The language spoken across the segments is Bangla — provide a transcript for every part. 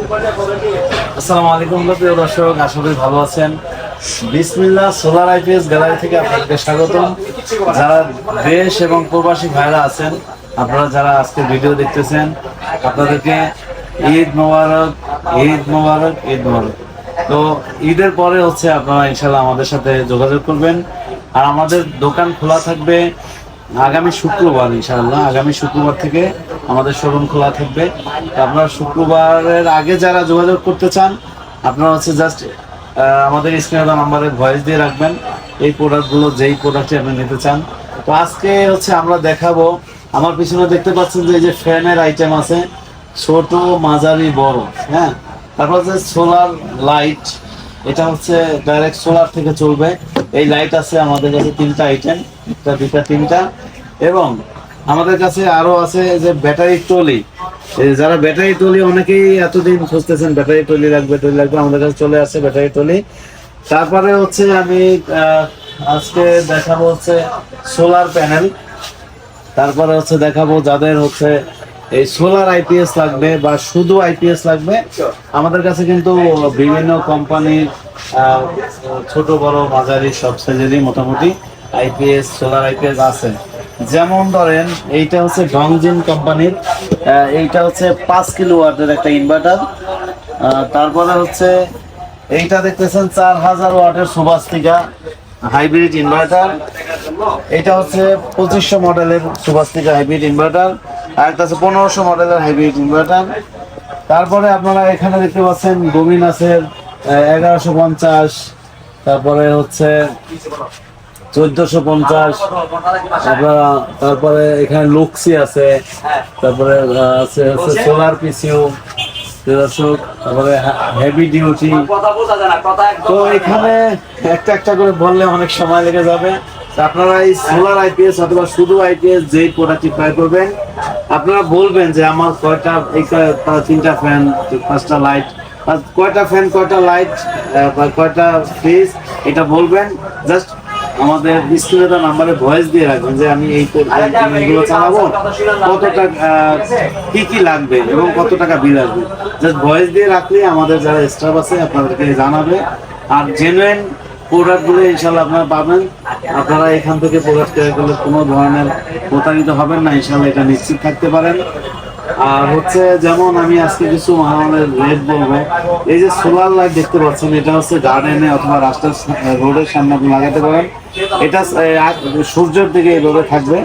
আসসালামু আলাইকুম প্রিয় দর্শক, আশা করি ভালো আছেন। বিসমিল্লাহ সোলার আইপিএস গ্যালারি থেকে আপনাদেরকে স্বাগতম। যারা দেশ এবং প্রবাসী ভাইরা আছেন, আপনারা যারা আজকে ভিডিও দেখতেছেন, আপনাদেরকে ঈদ মোবারক, ঈদ মোবারক, ঈদ মোবারক। তো ঈদের পরে হচ্ছে আপনারা ইনশাল্লাহ আমাদের সাথে যোগাযোগ করবেন। আর আমাদের দোকান খোলা থাকবে আগামী শুক্রবার, ইনশাআল্লাহ আগামী শুক্রবার থেকে আমাদের শোরুম খোলা থাকবে। আপনারা শুক্রবারের আগে যারা যোগাযোগ করতে চান, আপনারা হচ্ছে জাস্ট আমাদের স্ক্রিনে দেওয়া নাম্বারে ভয়েস দিয়ে রাখবেন এই প্রোডাক্টগুলো, যেই প্রোডাক্টটি আপনি নিতে চান। তো আজকে হচ্ছে আমরা দেখাবো, আমার পিছনে দেখতে পাচ্ছেন যে এই যে ফ্যানের আইটেম আছে, ছোট, মাঝারি, বড়। হ্যাঁ, তারপর হচ্ছে সোলার লাইট, এটা হচ্ছে ডাইরেক্ট সোলার থেকে চলবে। এই লাইট আছে আমাদের কাছে 3টা আইটেম, একটা, 2টা, 3টা। এবং আমাদের কাছে আরো আছে যে ব্যাটারি টলি। যারা ব্যাটারি টলি, অনেকেই এতদিন খুঁজতেছেন ব্যাটারি টলি লাগবে, আমাদের কাছে চলে আসছে ব্যাটারি টলি। তারপরে হচ্ছে আমি আজকে দেখাবো হচ্ছে সোলার প্যানেল। তারপরে হচ্ছে দেখাবো যাদের হচ্ছে এই সোলার আইপিএস লাগবে বা শুধু আইপিএস লাগবে, আমাদের কাছে কিন্তু বিভিন্ন কোম্পানির ছোট বড় মাঝারি সব সাইজেরই মোটামুটি আইপিএস, সোলার আইপিএস আছে। যেমন ধরেন এইটা হচ্ছে ডংজিন কোম্পানির, এইটা হচ্ছে 5 কিলোওয়াটের একটা ইনভার্টার। তারপরে হচ্ছে এইটা দেখতেছেন 4000 ওয়াটের সুভাস্তিকা হাইব্রিড ইনভার্টার। এটা হচ্ছে 2500 মডেলের সুভাস্তিকা হাইব্রিড ইনভার্টার। আর একটা আছে 1500 মডেলের হাইব্রিড ইনভার্টার। তারপরে আপনারা এখানে দেখতে পাচ্ছেন ডোমিনাসের 1150, তারপরে হচ্ছে 1450 আপনারা। তারপরে এখানে লুক্সি আছে, তারপরে আছে হচ্ছে সোলার পিসিউ, তারপরে হেভি ডিউটি। তো এখানে একটা একটা করে বললে অনেক সময় লেগে যাবে। আপনারা এই সোলার আইপিএস অথবা শুধু আইপিএস যেই প্রোডাক্টটি ট্রাই করবেন, আপনারা বলবেন যে আমার কয়টা, এই 3টা ফ্যান, 5টা লাইট, কয়টা ফ্যান, কয়টা লাইট, কয়টা ফ্রিজ, এটা বলবেন। জাস্ট আমাদের স্ক্রিনে দেওয়া নাম্বারে ভয়েস দিয়ে রাখবেন যে আমি এইগুলো চালাবো, কত টাকা, কি কি লাগবে এবং কত টাকা বিল আসবে। জাস্ট ভয়েস দিয়ে রাখলে আমাদের যারা স্টাফ আছে আপনাদেরকে জানাবে। আর জেনুইন প্রোডাক্টগুলো ইনশাল্লাহ আপনারা পাবেন। আপনারা এখান থেকে প্রোডাক্ট ক্রয় করলে কোনো ধরনের প্রতারিত হবেন না, ইনশাল্লাহ এটা নিশ্চিত থাকতে পারেন। আর হচ্ছে যেমন আমি আজকে কিছু আমাদের রেট বলবো। এই যে সোলার লাইট দেখতে পাচ্ছেন, এটা হচ্ছে গার্ডেনে অথবা রাস্তার রোডের সামনে আপনি লাগাতে পারেন। এটা সূর্যের দিকে এইভাবে থাকবে,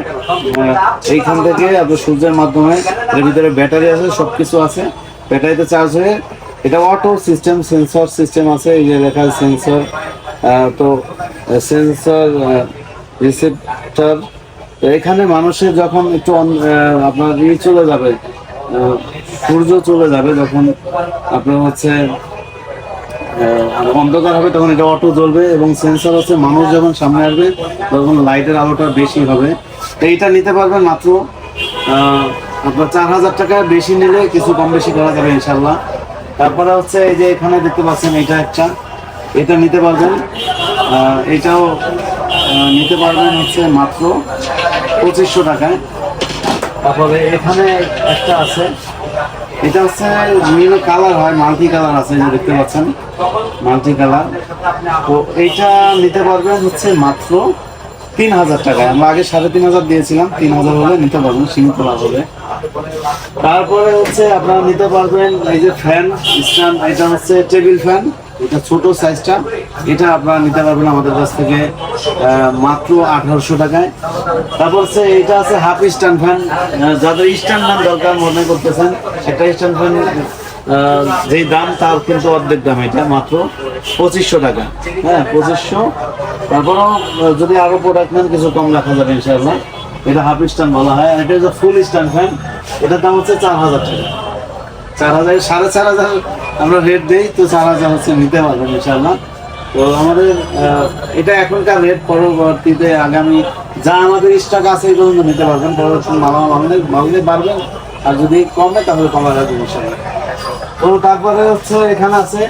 এইখান থেকে আপনি সূর্যের মাধ্যমে, এর ভিতরে ব্যাটারি আছে, সবকিছু আছে, ব্যাটারিতে চার্জ হয়ে। এটা অটো সিস্টেম, সেন্সর সিস্টেম আছে, এই যে লেখা সেন্সর। তো সেন্সর রিসেপ্টর। তো এখানে মানুষের যখন একটু আপনার চলে যাবে, সূর্য চলে যাবে, যখন আপনার হচ্ছে অন্ধকার হবে, তখন এটা অটো জ্বলবে। এবং সেন্সর হচ্ছে মানুষ যখন সামনে আসবে তখন লাইটের আলোটা বেশি হবে। তো এইটা নিতে পারবেন মাত্র আপনার 4000 টাকা। বেশি নিলে কিছু কম বেশি করা যাবে ইনশাল্লাহ। তারপরে হচ্ছে এই যে এখানে দেখতে পাচ্ছেন, এটা একটা, এটা নিতে পারবেন। এটাও নিতে পারবেন হচ্ছে মাত্র 2500 টাকায়। তারপরে এখানে একটা আছে, এটা হচ্ছে বিভিন্ন কালার হয়, মাল্টি কালার আছে, যে দেখতে পাচ্ছেন মাল্টি কালার। তো এইটা নিতে পারবেন হচ্ছে মাত্র 3000 টাকায়। আমরা আগে 3500 দিয়েছিলাম, 3000 হলে নিতে পারবেন, সীমিত লাভ হবে। তারপরে হচ্ছে আপনারা নিতে পারবেন এই যে ফ্যান স্ট্যান্ড, এটা হচ্ছে টেবিল ফ্যান, এটা ছোট সাইজটা। এটা আপনারা নিতে পারবেন আমাদের কাছ থেকে মাত্র 1800 টাকায়। তারপর হচ্ছে এটা আছে হাফ স্ট্যান্ড ফ্যান। যাদের স্ট্যান্ড ফ্যান দরকার মনে করতেছেন, একটা স্ট্যান্ড ফ্যান যেই দাম তার কিন্তু অর্ধেক দাম, এটা মাত্র 2500 টাকা। হ্যাঁ, 2500। তারপরও যদি আরো প্রোডাক্ট নেন কিছু কম রাখা যাবে ইনশাআল্লাহ। এটা হাফ স্ট্যান্ড বলা হয়। আর এটা হচ্ছে ফুল স্ট্যান্ড ফ্যান, এটার দাম হচ্ছে 4000 টাকা। 4000, 4500 আমরা রেট দেই, তো 4000 হচ্ছে নিতে পারবেন ইনশাআল্লাহ। তো আমাদের এটা এখনকার রেট, পরবর্তীতে আগামী যা আমাদের স্টক আছে এগুলো নিতে পারবেন। পরবর্তী মামলে পারবেন, আর যদি কমে তাহলে কমা যাবে ইনশাআল্লাহ। তো তারপরে হচ্ছে এখানে আছে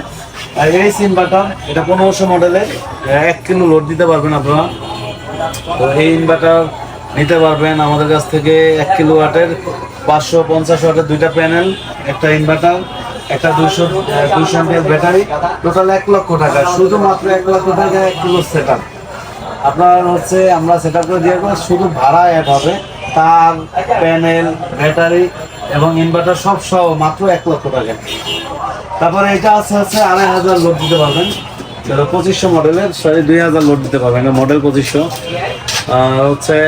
এইচ ইনভার্টার, এটা 1500 মডেলের, 1 কিলো লোড দিতে পারবেন আপনারা। তো এই ইনভার্টার নিতে পারবেন আমাদের কাছ থেকে 1 কিলোওয়াটের 550 ওয়াটের 2টা প্যানেল, একটা ইনভার্টার। একটা 200 এমপিআর ব্যাটারি, টোটাল 1 লক্ষ টাকা, শুধুমাত্র 1 লক্ষ টাকায় পুরো সেটআপ। আপনার হচ্ছে আমরা সেটআপ করে দিয়ে দেবো, শুধু ভাড়া অ্যাড হবে, তার, প্যানেল, ব্যাটারি এবং ইনভার্টার সব সহ মাত্র 1 লক্ষ টাকা। তারপরে এটা আছে হচ্ছে 2500 লোড দিতে পারবেন, 2500 মডেলের, 2000 লোড দিতে পারবেন, মডেল 2500 হচ্ছে।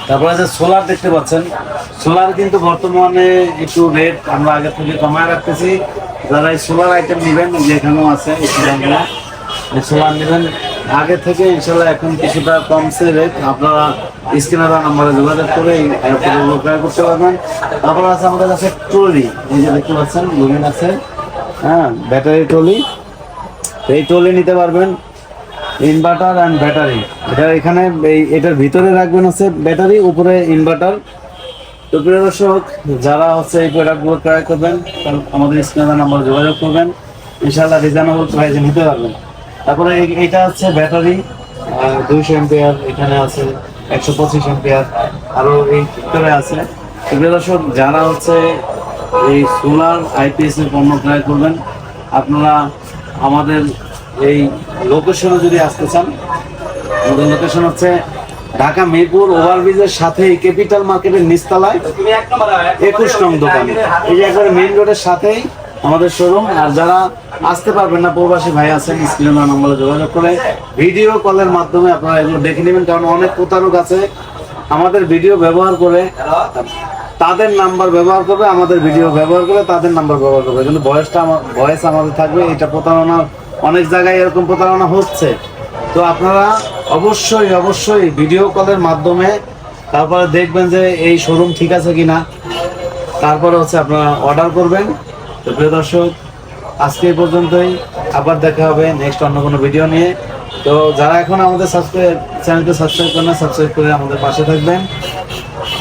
তারপরে যে সোলার দেখতে পাচ্ছেন, সোলার কিন্তু বর্তমানে একটু রেট আমরা আগে থেকে কমায় রাখতেছি। যারা এই সোলার আইটেম নেবেন, যেখানেও আছে এই সোলার নেবেন আগে থেকে, ইনশাল্লাহ এখন কিছুটা কমছে রেট। আপনারা স্ক্রিনে দেওয়া নাম্বারে যোগাযোগ করে ক্রয় করতে পারবেন। তারপর আছে আমাদের কাছে ট্রলি, এই যে দেখতে পাচ্ছেন লুমিন আছে, হ্যাঁ, ব্যাটারি ট্রলি। এই ট্রলি নিতে পারবেন, ইনভার্টার অ্যান্ড ব্যাটারি। এটা এখানে এটার ভিতরে রাখবেন হচ্ছে ব্যাটারি, উপরে ইনভার্টার। তো প্রিয় দর্শক, যারা হচ্ছে এই প্রোডাক্টগুলো ক্রয় করবেন আমাদের স্ক্রিনে নাম্বার যোগাযোগ করবেন, ইনশাআল্লাহ রিজনেবল প্রাইসে নিতে পারবেন। তারপরে এইটা হচ্ছে ব্যাটারি 200 এমপিআর, এখানে আছে 125 এমপিআর, আরও এই ভিতরে আছে। তো প্রিয় দর্শক, যারা হচ্ছে এই সোলার আইপিএস এর পণ্য ক্রয় করবেন, আপনারা আমাদের এই লোকেশনে যদি আসতে চান, আমাদের লোকেশন হচ্ছে ঢাকা মিরপুর ওভারব্রিজের সাথে ক্যাপিটাল মার্কেটের নিচতলায় 21 নং দোকান, এই যে একবারে মেইন রোডের সাথেই আমাদের শোরুম। আর যারা আসতে পারবেন না, প্রবাসী ভাই আছেন, স্ক্রিনে নাম্বারে যোগাযোগ করে ভিডিও কলের মাধ্যমে আপনারা এগুলো দেখে নেবেন। কারণ অনেক প্রতারক আছে, আমাদের ভিডিও ব্যবহার করে তাদের নাম্বার ব্যবহার করবে, আমাদের ভিডিও ব্যবহার করে তাদের নাম্বার ব্যবহার করবে, কিন্তু ভয়েস আমাদের থাকবে। এটা প্রতারণা, অনেক জায়গায় এরকম প্রতারণা হচ্ছে। তো আপনারা অবশ্যই ভিডিও কলের মাধ্যমে তারপরে দেখবেন যে এই শোরুম ঠিক আছে কিনা, তারপরে হচ্ছে আপনারা অর্ডার করবেন। তো প্রিয় দর্শক, আজকে এই পর্যন্তই, আবার দেখা হবে নেক্সট অন্য কোনো ভিডিও নিয়ে। তো যারা এখন আমাদের চ্যানেলকে সাবস্ক্রাইব করেন, সাবস্ক্রাইব করে আমাদের পাশে থাকবেন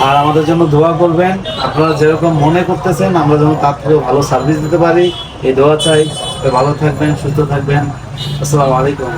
আর আমাদের জন্য দোয়া করবেন। আপনারা যেরকম মনে করতেছেন আমরা যেন তার থেকেও ভালো সার্ভিস দিতে পারি, এই দোয়া চাই। ভালো থাকবেন, সুস্থ থাকবেন। আসসালামু আলাইকুম।